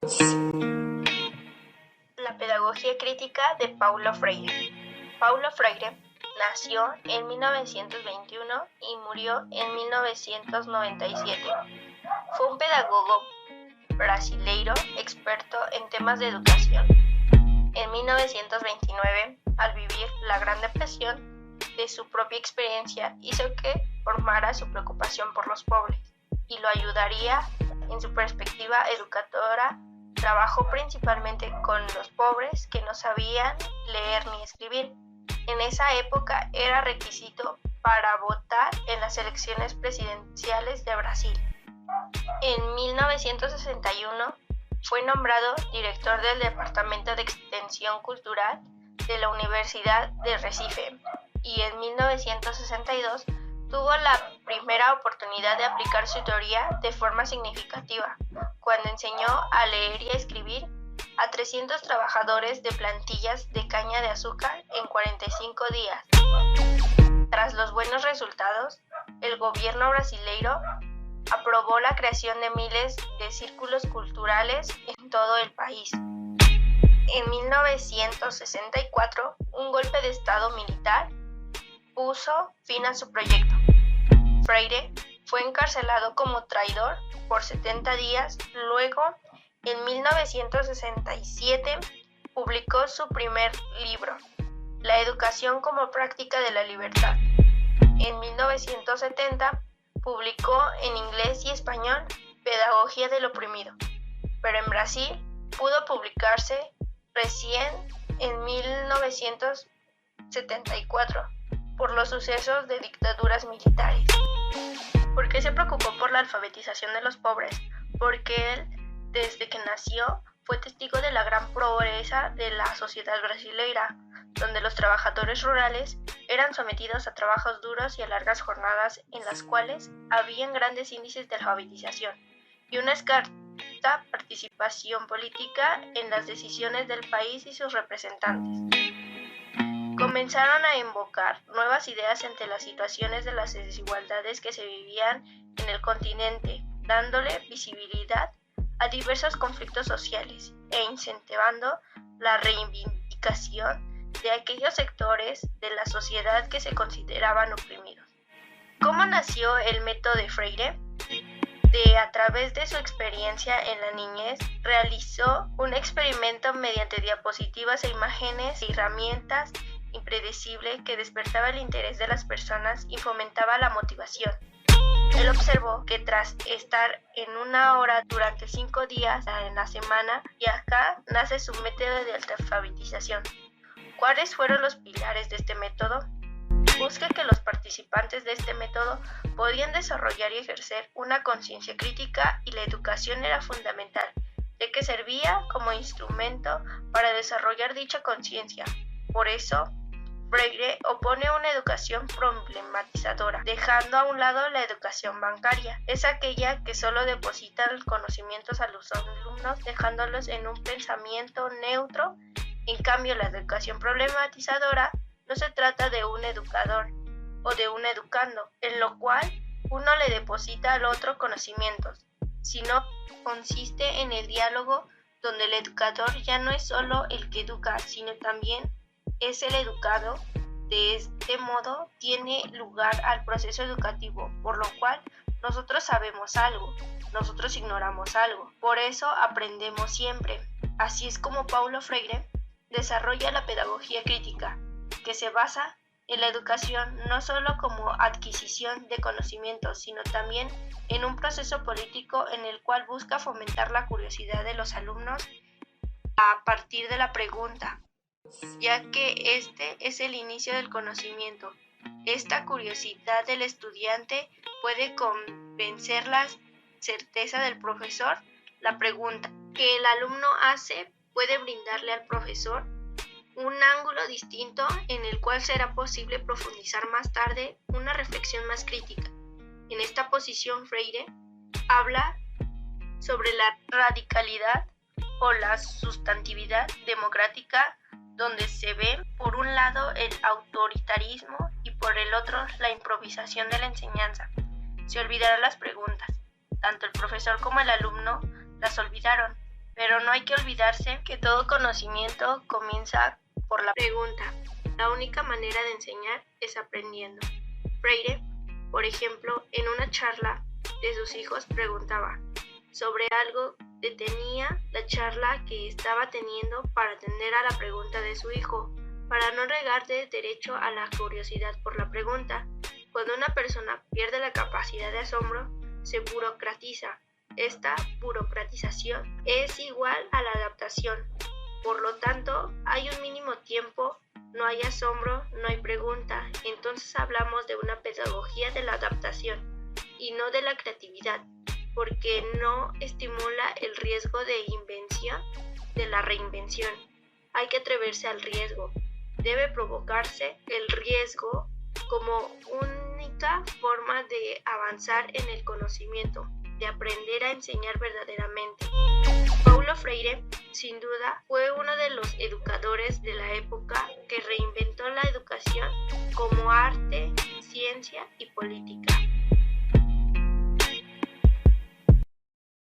La pedagogía crítica de Paulo Freire. Paulo Freire nació en 1921 y murió en 1997. Fue un pedagogo brasileiro experto en temas de educación. En 1929, al vivir la Gran Depresión, de su propia experiencia hizo que formara su preocupación por los pobres y lo ayudaría en su perspectiva educadora. Trabajó principalmente con los pobres que no sabían leer ni escribir. En esa época era requisito para votar en las elecciones presidenciales de Brasil. En 1961 fue nombrado director del Departamento de Extensión Cultural de la Universidad de Recife y en 1962 tuvo la primera oportunidad de aplicar su teoría de forma significativa, cuando enseñó a leer y a escribir a 300 trabajadores de plantillas de caña de azúcar en 45 días. Tras los buenos resultados, el gobierno brasileiro aprobó la creación de miles de círculos culturales en todo el país. En 1964, un golpe de estado militar puso fin a su proyecto. Freire fue encarcelado como traidor por 70 días. Luego, en 1967, publicó su primer libro, La educación como práctica de la libertad. En 1970, publicó en inglés y español Pedagogía del oprimido, pero en Brasil pudo publicarse recién en 1974 por los sucesos de dictaduras militares. ¿Por qué se preocupó por la alfabetización de los pobres? Porque él, desde que nació, fue testigo de la gran pobreza de la sociedad brasileira, donde los trabajadores rurales eran sometidos a trabajos duros y a largas jornadas en las cuales habían grandes índices de alfabetización y una escasa participación política en las decisiones del país y sus representantes. Comenzaron a invocar nuevas ideas ante las situaciones de las desigualdades que se vivían en el continente, dándole visibilidad a diversos conflictos sociales e incentivando la reivindicación de aquellos sectores de la sociedad que se consideraban oprimidos. ¿Cómo nació el método de Freire? A través de su experiencia en la niñez, realizó un experimento mediante diapositivas e imágenes y herramientas impredecible que despertaba el interés de las personas y fomentaba la motivación. Él observó que tras estar en una hora durante 5 días en la semana, y acá nace su método de alfabetización. ¿Cuáles fueron los pilares de este método? Busca que los participantes de este método podían desarrollar y ejercer una conciencia crítica y la educación era fundamental, ya que servía como instrumento para desarrollar dicha conciencia. Por eso, Freire opone una educación problematizadora, dejando a un lado la educación bancaria. Es aquella que solo deposita los conocimientos a los alumnos, dejándolos en un pensamiento neutro. En cambio, la educación problematizadora no se trata de un educador o de un educando, en lo cual uno le deposita al otro conocimientos, sino consiste en el diálogo donde el educador ya no es solo el que educa, sino también es el educado. De este modo tiene lugar al proceso educativo, por lo cual nosotros sabemos algo, nosotros ignoramos algo, por eso aprendemos siempre. Así es como Paulo Freire desarrolla la pedagogía crítica, que se basa en la educación no solo como adquisición de conocimientos, sino también en un proceso político en el cual busca fomentar la curiosidad de los alumnos a partir de la pregunta, ya que este es el inicio del conocimiento. Esta curiosidad del estudiante puede convencer la certeza del profesor. La pregunta que el alumno hace puede brindarle al profesor un ángulo distinto en el cual será posible profundizar más tarde una reflexión más crítica. En esta posición, Freire habla sobre la radicalidad o la sustantividad democrática, donde se ve por un lado el autoritarismo y por el otro la improvisación de la enseñanza. Se olvidaron las preguntas. Tanto el profesor como el alumno las olvidaron. Pero no hay que olvidarse que todo conocimiento comienza por la pregunta. La única manera de enseñar es aprendiendo. Freire, por ejemplo, en una charla de sus hijos preguntaba sobre algo, detenía la charla que estaba teniendo para atender a la pregunta de su hijo, para no regar de derecho a la curiosidad por la pregunta. Cuando una persona pierde la capacidad de asombro, se burocratiza. Esta burocratización es igual a la adaptación. Por lo tanto, hay un mínimo tiempo, no hay asombro, no hay pregunta. Entonces hablamos de una pedagogía de la adaptación y no de la creatividad, porque no estimula el riesgo de invención, de la reinvención. Hay que atreverse al riesgo. Debe provocarse el riesgo como única forma de avanzar en el conocimiento, de aprender a enseñar verdaderamente. Paulo Freire, sin duda, fue uno de los educadores de la época que reinventó la educación como arte, ciencia y política.